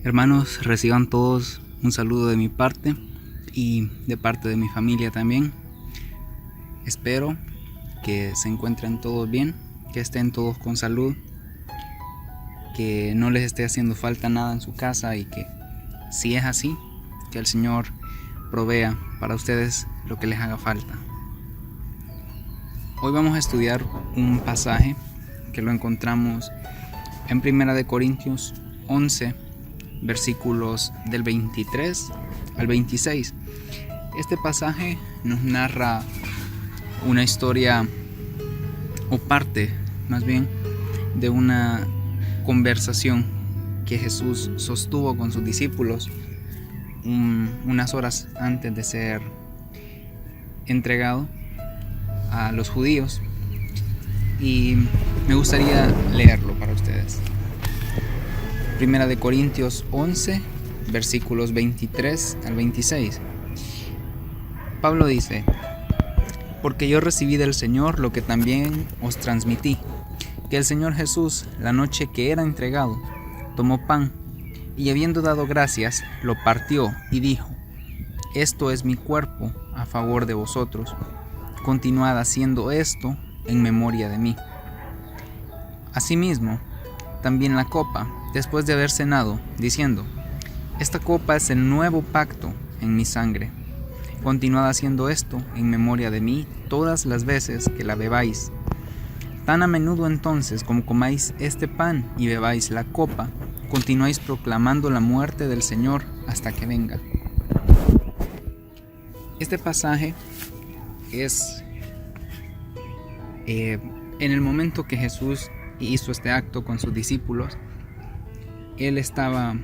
Hermanos, reciban todos un saludo de mi parte y de parte de mi familia también. Espero que se encuentren todos bien, que estén todos con salud, que no les esté haciendo falta nada en su casa y que, si es así, que el Señor provea para ustedes lo que les haga falta. Hoy vamos a estudiar un pasaje que lo encontramos en 1 Corintios 11, versículos del 23 al 26. Este pasaje nos narra una historia, o parte más bien, de una conversación que Jesús sostuvo con sus discípulos unas horas antes de ser entregado a los judíos, y me gustaría leerlo para ustedes. 1 Corintios 11, versículos 23 al 26. Pablo dice: porque yo recibí del Señor lo que también os transmití, que el Señor Jesús, la noche que era entregado, tomó pan, y habiendo dado gracias, lo partió y dijo: esto es mi cuerpo a favor de vosotros, continuad haciendo esto en memoria de mí. Asimismo, también la copa, después de haber cenado, diciendo: esta copa es el nuevo pacto en mi sangre. Continuad haciendo esto en memoria de mí todas las veces que la bebáis. Tan a menudo entonces como comáis este pan y bebáis la copa, continuáis proclamando la muerte del Señor hasta que venga. Este pasaje es en el momento que Jesús hizo este acto con sus discípulos. Él estaba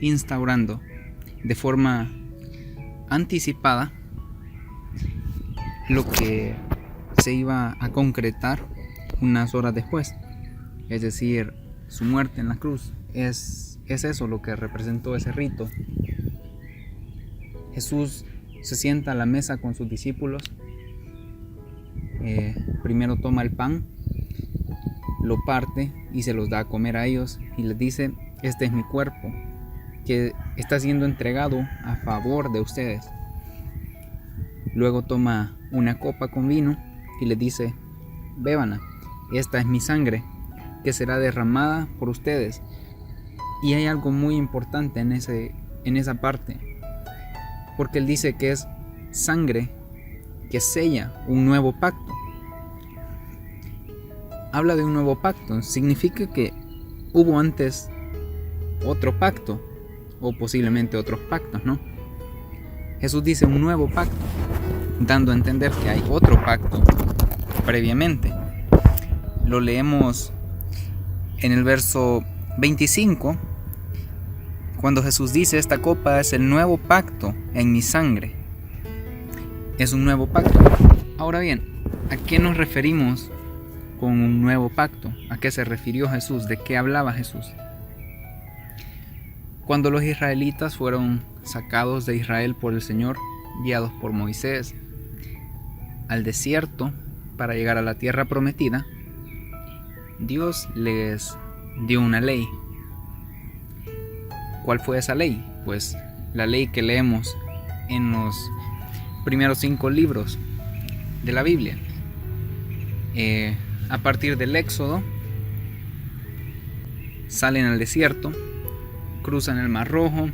instaurando de forma anticipada lo que se iba a concretar unas horas después, es decir, su muerte en la cruz. Es eso lo que representó ese rito. Jesús se sienta a la mesa con sus discípulos. Primero toma el pan, lo parte y se los da a comer a ellos, y les dice: este es mi cuerpo, que está siendo entregado a favor de ustedes. Luego toma una copa con vino y les dice: bébanla, esta es mi sangre, que será derramada por ustedes. Y hay algo muy importante en esa parte, porque él dice que es sangre que sella un nuevo pacto. Habla de un nuevo pacto, significa que hubo antes otro pacto, o posiblemente otros pactos, ¿no? Jesús dice un nuevo pacto, dando a entender que hay otro pacto previamente. Lo leemos en el verso 25, cuando Jesús dice: esta copa es el nuevo pacto en mi sangre. Es un nuevo pacto. Ahora bien, ¿a qué nos referimos con un nuevo pacto? ¿A qué se refirió Jesús? ¿De qué hablaba Jesús? Cuando los israelitas fueron sacados de Israel por el Señor, guiados por Moisés al desierto para llegar a la tierra prometida, Dios les dio una ley. ¿Cuál fue esa ley? Pues la ley que leemos en los primeros 5 libros de la Biblia. A partir del Éxodo, salen al desierto, cruzan el Mar Rojo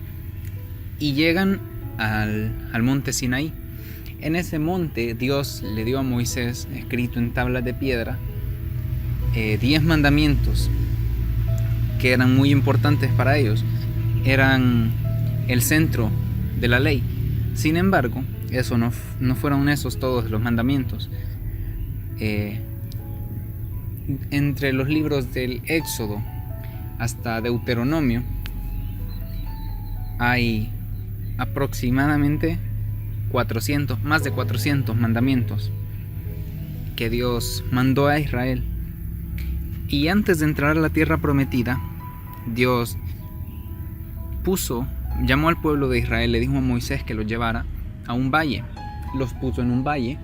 y llegan al monte Sinaí. En ese monte Dios le dio a Moisés, escrito en tablas de piedra, 10 mandamientos que eran muy importantes para ellos. Eran el centro de la ley. Sin embargo, eso no fueron esos todos los mandamientos. Entre los libros del Éxodo hasta Deuteronomio hay aproximadamente más de 400 mandamientos que Dios mandó a Israel. Y antes de entrar a la tierra prometida, Dios llamó al pueblo de Israel, le dijo a Moisés que los llevara a un valle. Los puso en un valle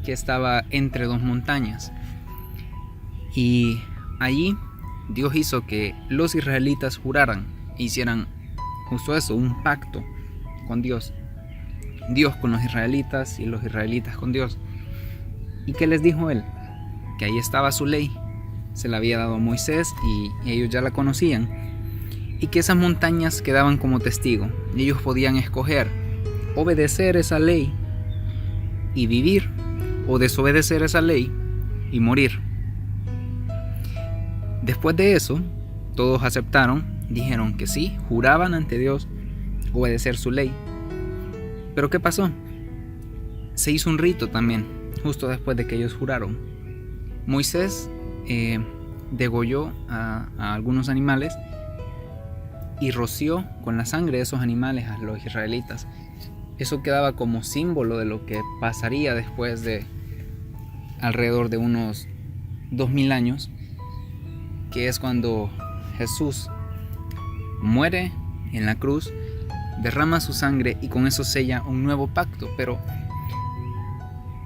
que estaba entre 2 montañas, y allí Dios hizo que los israelitas juraran e hicieran justo eso, un pacto con Dios. Dios con los israelitas y los israelitas con Dios. ¿Y qué les dijo él? Que ahí estaba su ley, se la había dado a Moisés y ellos ya la conocían, y que esas montañas quedaban como testigo. Ellos podían escoger obedecer esa ley y vivir, o desobedecer esa ley y morir. Después de eso, todos aceptaron, dijeron que sí, juraban ante Dios obedecer su ley. Pero ¿qué pasó? Se hizo un rito también, justo después de que ellos juraron. Moisés degolló a algunos animales y roció con la sangre de esos animales a los israelitas. Eso quedaba como símbolo de lo que pasaría después de alrededor de unos 2000 años, que es cuando Jesús muere en la cruz, derrama su sangre y con eso sella un nuevo pacto. Pero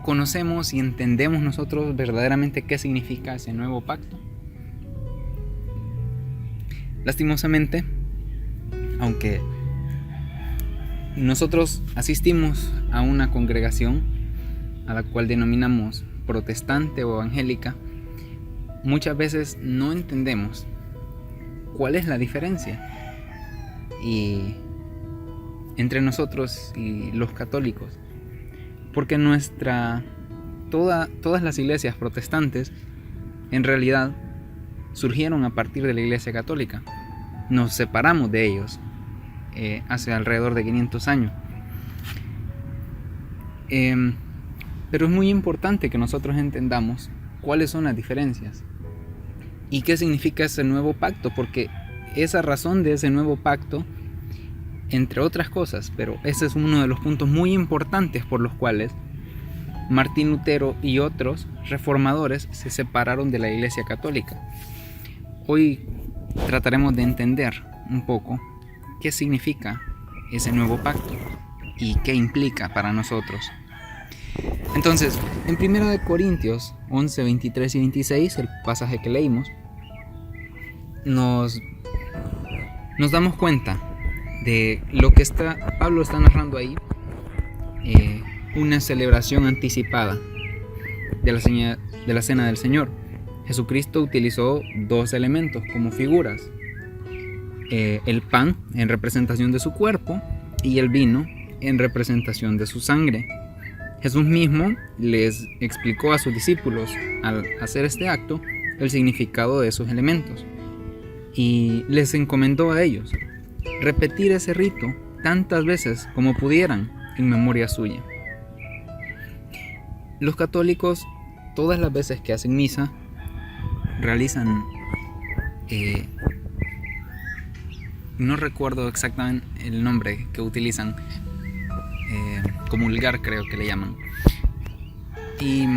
¿conocemos y entendemos nosotros verdaderamente qué significa ese nuevo pacto? Lastimosamente, aunque nosotros asistimos a una congregación a la cual denominamos protestante o evangélica, muchas veces no entendemos cuál es la diferencia entre nosotros y los católicos, porque todas las iglesias protestantes en realidad surgieron a partir de la iglesia católica. Nos separamos de ellos hace alrededor de 500 años. Pero es muy importante que nosotros entendamos cuáles son las diferencias y qué significa ese nuevo pacto, porque esa razón de ese nuevo pacto, entre otras cosas, pero ese es uno de los puntos muy importantes por los cuales Martín Lutero y otros reformadores se separaron de la Iglesia Católica. Hoy trataremos de entender un poco qué significa ese nuevo pacto y qué implica para nosotros. Entonces, en 1 Corintios 11, 23 y 26, el pasaje que leímos, nos damos cuenta de lo que Pablo está narrando ahí, una celebración anticipada de la cena del Señor. Jesucristo utilizó dos elementos como figuras: el pan en representación de su cuerpo y el vino en representación de su sangre. Jesús mismo les explicó a sus discípulos al hacer este acto el significado de esos elementos y les encomendó a ellos repetir ese rito tantas veces como pudieran en memoria suya. Los católicos, todas las veces que hacen misa, realizan, no recuerdo exactamente el nombre que utilizan, comulgar creo que le llaman, y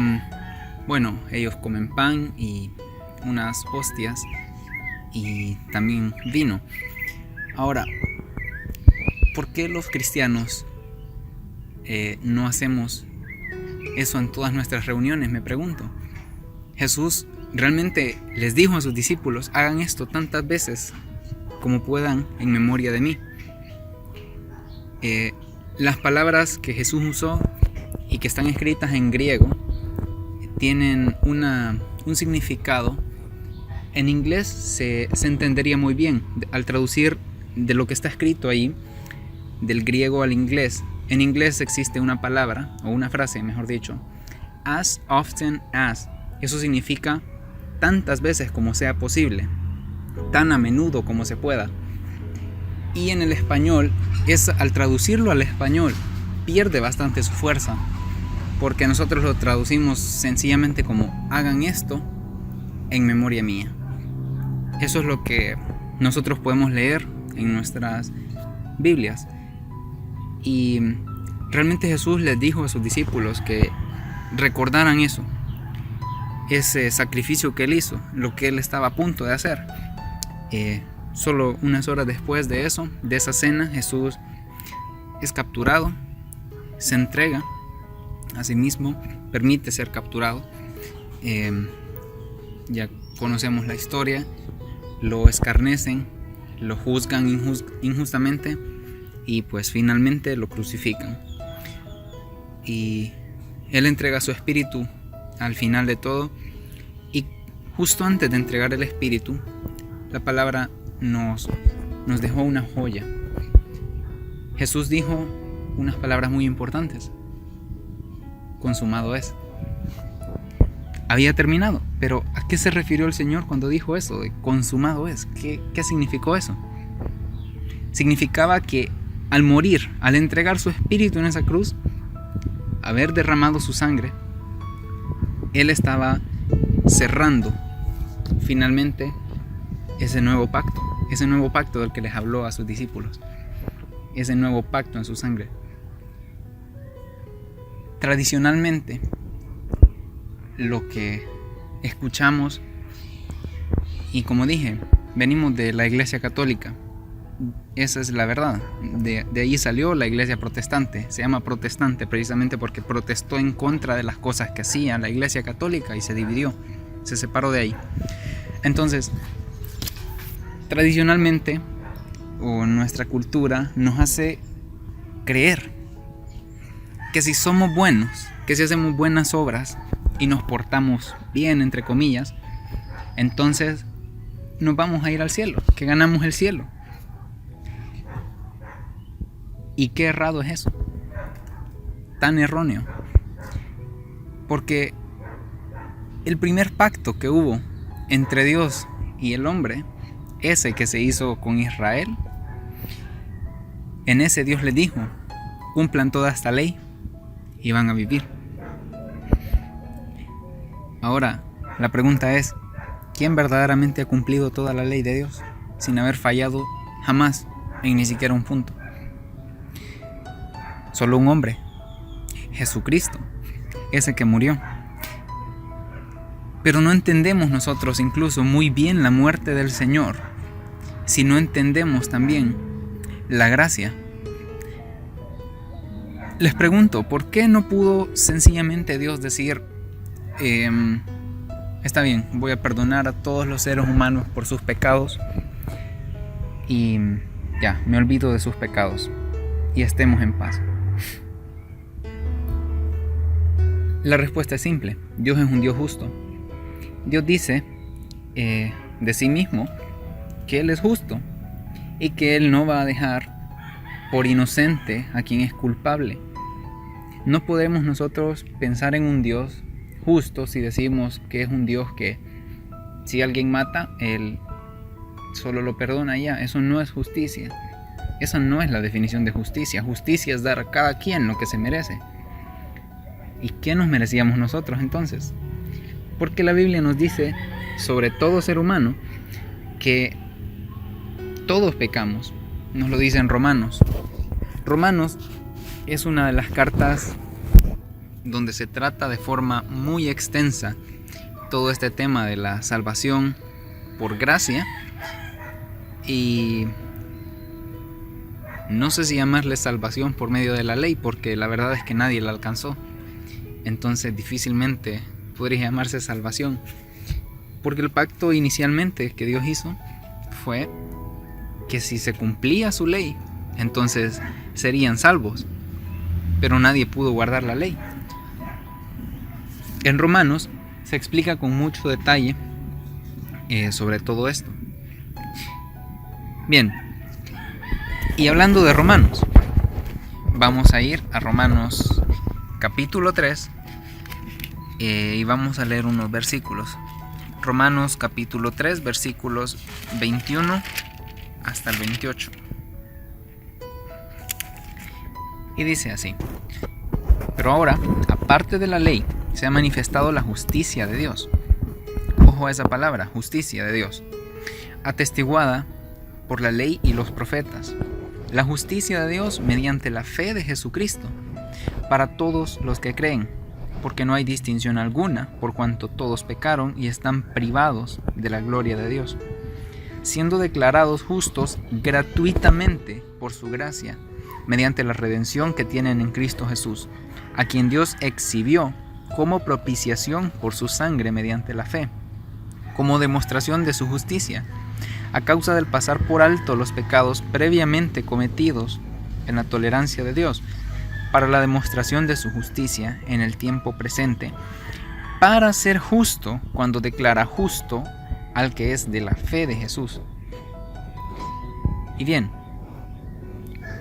bueno, ellos comen pan y unas hostias y también vino. Ahora, ¿por qué los cristianos no hacemos eso en todas nuestras reuniones? Me pregunto. Jesús realmente les dijo a sus discípulos: hagan esto tantas veces como puedan en memoria de mí. Las palabras que Jesús usó y que están escritas en griego tienen un significado. En inglés se entendería muy bien al traducir de lo que está escrito ahí del griego al inglés. En inglés existe una palabra, o una frase mejor dicho, as often as. Eso significa tantas veces como sea posible, tan a menudo como se pueda. Y en el español, al traducirlo al español, pierde bastante su fuerza, porque nosotros lo traducimos sencillamente como hagan esto en memoria mía. Eso es lo que nosotros podemos leer en nuestras Biblias. Y realmente Jesús les dijo a sus discípulos que recordaran eso, ese sacrificio que él hizo, lo que él estaba a punto de hacer. Solo unas horas después de eso, de esa cena, Jesús es capturado, se entrega a sí mismo, permite ser capturado. Ya conocemos la historia. lo escarnecen, lo juzgan injustamente y pues finalmente lo crucifican. Y Él entrega su espíritu al final de todo, y justo antes de entregar el espíritu, la palabra nos dejó una joya. Jesús dijo unas palabras muy importantes: consumado es. Había terminado, pero ¿a qué se refirió el Señor cuando dijo eso de consumado es? ¿Qué significó eso? Significaba que al morir, al entregar su espíritu en esa cruz, haber derramado su sangre, Él estaba cerrando finalmente ese nuevo pacto del que les habló a sus discípulos, ese nuevo pacto en su sangre. Tradicionalmente, lo que escuchamos, y como dije, venimos de la Iglesia Católica, esa es la verdad. De ahí salió la Iglesia Protestante. Se llama protestante precisamente porque protestó en contra de las cosas que hacía la Iglesia Católica y se dividió, se separó de ahí. Entonces, tradicionalmente, o nuestra cultura nos hace creer que si somos buenos, que si hacemos buenas obras y nos portamos bien, entre comillas, entonces nos vamos a ir al cielo, que ganamos el cielo. ¿Y qué errado es eso? Tan erróneo. Porque el primer pacto que hubo entre Dios y el hombre, ese que se hizo con Israel, en ese Dios les dijo: cumplan toda esta ley y van a vivir. Ahora, la pregunta es: ¿quién verdaderamente ha cumplido toda la ley de Dios sin haber fallado jamás en ni siquiera un punto? Solo un hombre, Jesucristo, ese que murió. Pero no entendemos nosotros incluso muy bien la muerte del Señor si no entendemos también la gracia. Les pregunto, ¿por qué no pudo sencillamente Dios decir: está bien, voy a perdonar a todos los seres humanos por sus pecados y ya, me olvido de sus pecados y estemos en paz? La respuesta es simple: Dios es un Dios justo. Dios dice de sí mismo que Él es justo y que Él no va a dejar por inocente a quien es culpable. No podemos nosotros pensar en un Dios justo si decimos que es un Dios que si alguien mata, Él solo lo perdona y ya. Eso no es justicia. Esa no es la definición de justicia. Justicia es dar a cada quien lo que se merece. ¿Y qué nos merecíamos nosotros entonces? Porque la Biblia nos dice sobre todo ser humano que todos pecamos. Nos lo dice en Romanos. Romanos es una de las cartas donde se trata de forma muy extensa todo este tema de la salvación por gracia, y no sé si llamarle salvación por medio de la ley, porque la verdad es que nadie la alcanzó. Entonces difícilmente podría llamarse salvación, porque el pacto inicialmente que Dios hizo fue que si se cumplía su ley, entonces serían salvos, pero nadie pudo guardar la ley. En Romanos se explica con mucho detalle sobre todo esto. Bien, y hablando de Romanos, vamos a ir a Romanos capítulo 3 y vamos a leer unos versículos. Romanos capítulo 3, versículos 21 hasta el 28. Y dice así: pero ahora, aparte de la ley, se ha manifestado la justicia de Dios. Ojo a esa palabra, justicia de Dios, atestiguada por la ley y los profetas. La justicia de Dios mediante la fe de Jesucristo, para todos los que creen, porque no hay distinción alguna, por cuanto todos pecaron y están privados de la gloria de Dios, siendo declarados justos gratuitamente por su gracia, mediante la redención que tienen en Cristo Jesús, a quien Dios exhibió como propiciación por su sangre mediante la fe, como demostración de su justicia, a causa del pasar por alto los pecados previamente cometidos en la tolerancia de Dios, para la demostración de su justicia en el tiempo presente, para ser justo cuando declara justo al que es de la fe de Jesús. Y bien,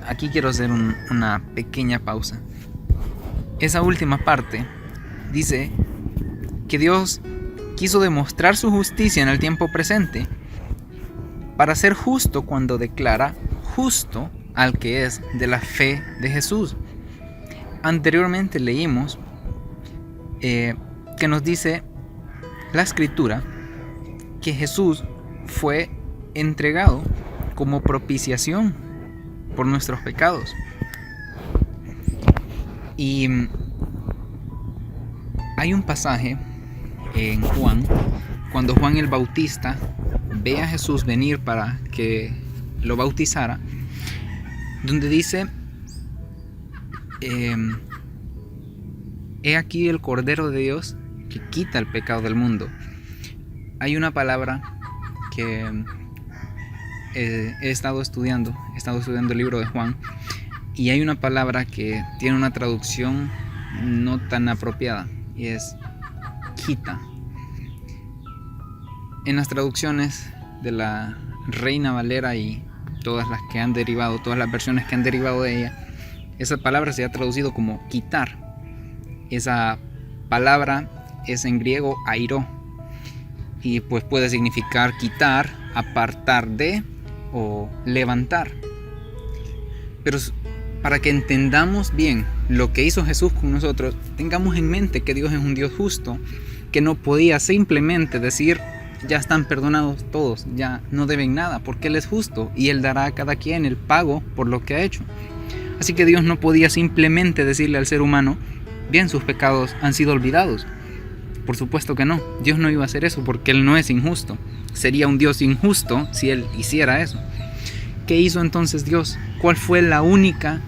aquí quiero hacer una pequeña pausa. Esa última parte dice que Dios quiso demostrar su justicia en el tiempo presente para ser justo cuando declara justo al que es de la fe de Jesús. Anteriormente leímos que nos dice la Escritura que Jesús fue entregado como propiciación por nuestros pecados. Y hay un pasaje en Juan, cuando Juan el Bautista ve a Jesús venir para que lo bautizara, donde dice: he aquí el Cordero de Dios que quita el pecado del mundo. Hay una palabra que he estado estudiando el libro de Juan, y hay una palabra que tiene una traducción no tan apropiada, y es quita. En las traducciones de la Reina Valera y todas las versiones que han derivado de ella, esa palabra se ha traducido como quitar. Esa palabra es en griego airo, y pues puede significar quitar, apartar de o levantar. Pero para que entendamos bien lo que hizo Jesús con nosotros, tengamos en mente que Dios es un Dios justo, que no podía simplemente decir: ya están perdonados todos, ya no deben nada, porque Él es justo y Él dará a cada quien el pago por lo que ha hecho. Así que Dios no podía simplemente decirle al ser humano: bien, sus pecados han sido olvidados. Por supuesto que no, Dios no iba a hacer eso, porque Él no es injusto. Sería un Dios injusto si Él hiciera eso. ¿Qué hizo entonces Dios? ¿Cuál fue la única,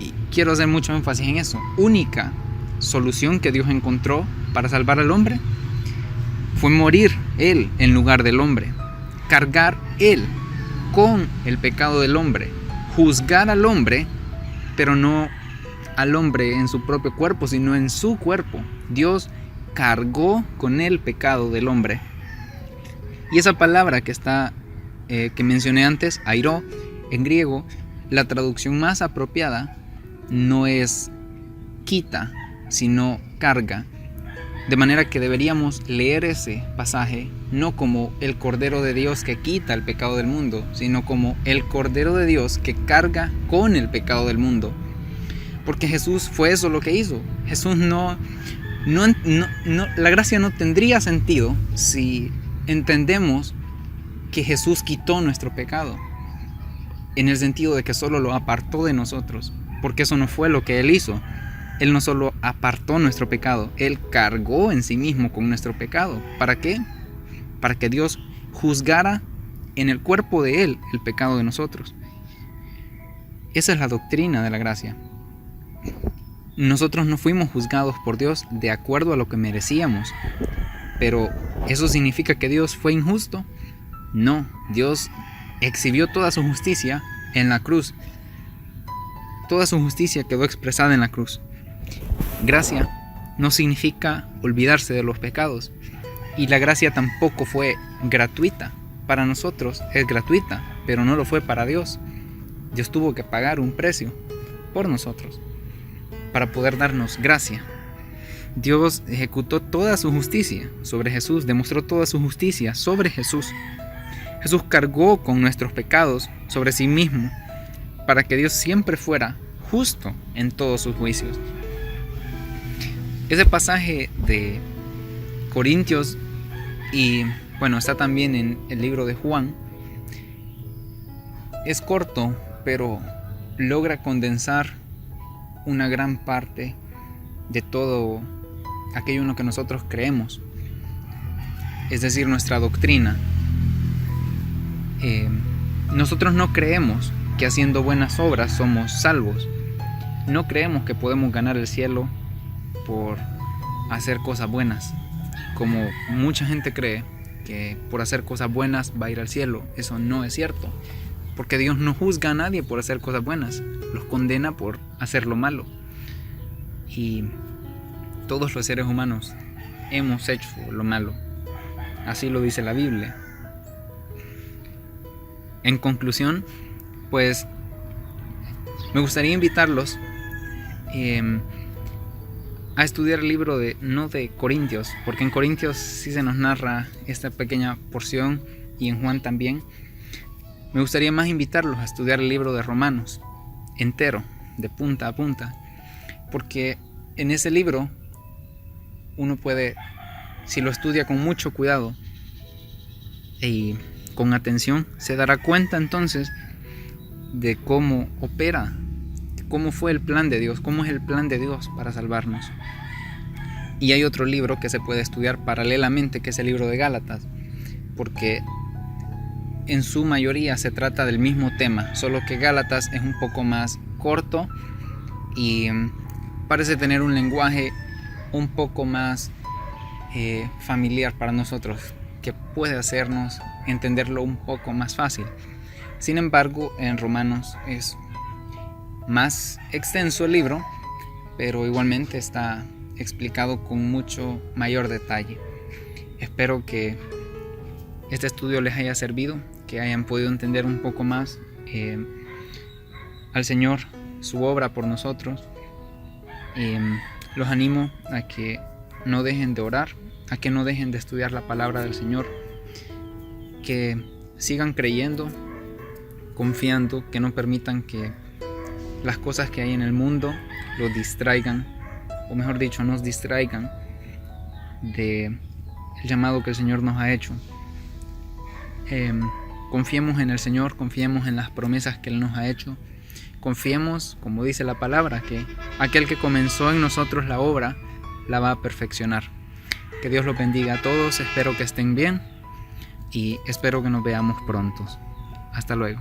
y quiero hacer mucho énfasis en eso, única solución que Dios encontró para salvar al hombre? Fue morir Él en lugar del hombre, cargar Él con el pecado del hombre, juzgar al hombre, pero no al hombre en su propio cuerpo, sino en su cuerpo. Dios cargó con el pecado del hombre. Y esa palabra que mencioné antes, airo, en griego, la traducción más apropiada no es quita, sino carga. De manera que deberíamos leer ese pasaje no como el Cordero de Dios que quita el pecado del mundo, sino como el Cordero de Dios que carga con el pecado del mundo. Porque Jesús fue eso lo que hizo. Jesús la gracia no tendría sentido si entendemos que Jesús quitó nuestro pecado, en el sentido de que solo lo apartó de nosotros, porque eso no fue lo que Él hizo. Él no solo apartó nuestro pecado, Él cargó en sí mismo con nuestro pecado. ¿Para qué? Para que Dios juzgara en el cuerpo de Él el pecado de nosotros. Esa es la doctrina de la gracia. Nosotros no fuimos juzgados por Dios de acuerdo a lo que merecíamos, pero ¿eso significa que Dios fue injusto? No, Dios exhibió toda su justicia en la cruz. Toda su justicia quedó expresada en la cruz. Gracia no significa olvidarse de los pecados, y la gracia tampoco fue gratuita. Para nosotros es gratuita, pero no lo fue para Dios. Dios tuvo que pagar un precio por nosotros para poder darnos gracia. Dios ejecutó toda su justicia sobre Jesús, demostró toda su justicia sobre Jesús. Jesús cargó con nuestros pecados sobre sí mismo para que Dios siempre fuera justo en todos sus juicios. Ese pasaje de Corintios y está también en el libro de Juan, es corto, pero logra condensar una gran parte de todo aquello en lo que nosotros creemos, es decir, nuestra doctrina. Nosotros no creemos que haciendo buenas obras somos salvos. No creemos que podemos ganar el cielo por hacer cosas buenas, como mucha gente cree, que por hacer cosas buenas va a ir al cielo. Eso no es cierto, porque Dios no juzga a nadie por hacer cosas buenas, los condena por hacer lo malo. Y todos los seres humanos hemos hecho lo malo, así lo dice la Biblia. En conclusión, pues me gustaría invitarlos a estudiar el libro no de Corintios, porque en Corintios sí se nos narra esta pequeña porción, y en Juan también. Me gustaría más invitarlos a estudiar el libro de Romanos entero, de punta a punta, porque en ese libro uno puede, si lo estudia con mucho cuidado y con atención, se dará cuenta entonces de cómo opera, cómo fue el plan de Dios, cómo es el plan de Dios para salvarnos. Y hay otro libro que se puede estudiar paralelamente, que es el libro de Gálatas, porque en su mayoría se trata del mismo tema, solo que Gálatas es un poco más corto y parece tener un lenguaje un poco más familiar para nosotros, que puede hacernos entenderlo un poco más fácil. Sin embargo, en Romanos es más extenso el libro, pero igualmente está explicado con mucho mayor detalle. Espero que este estudio les haya servido, que hayan podido entender un poco más al Señor, su obra por nosotros. Los animo a que no dejen de orar, a que no dejen de estudiar la palabra del Señor, que sigan creyendo, confiando, que no permitan que las cosas que hay en el mundo los distraigan, o mejor dicho, nos distraigan del llamado que el Señor nos ha hecho. Confiemos en el Señor, confiemos en las promesas que Él nos ha hecho, confiemos, como dice la palabra, que aquel que comenzó en nosotros la obra la va a perfeccionar. Que Dios los bendiga a todos, espero que estén bien y espero que nos veamos pronto. Hasta luego.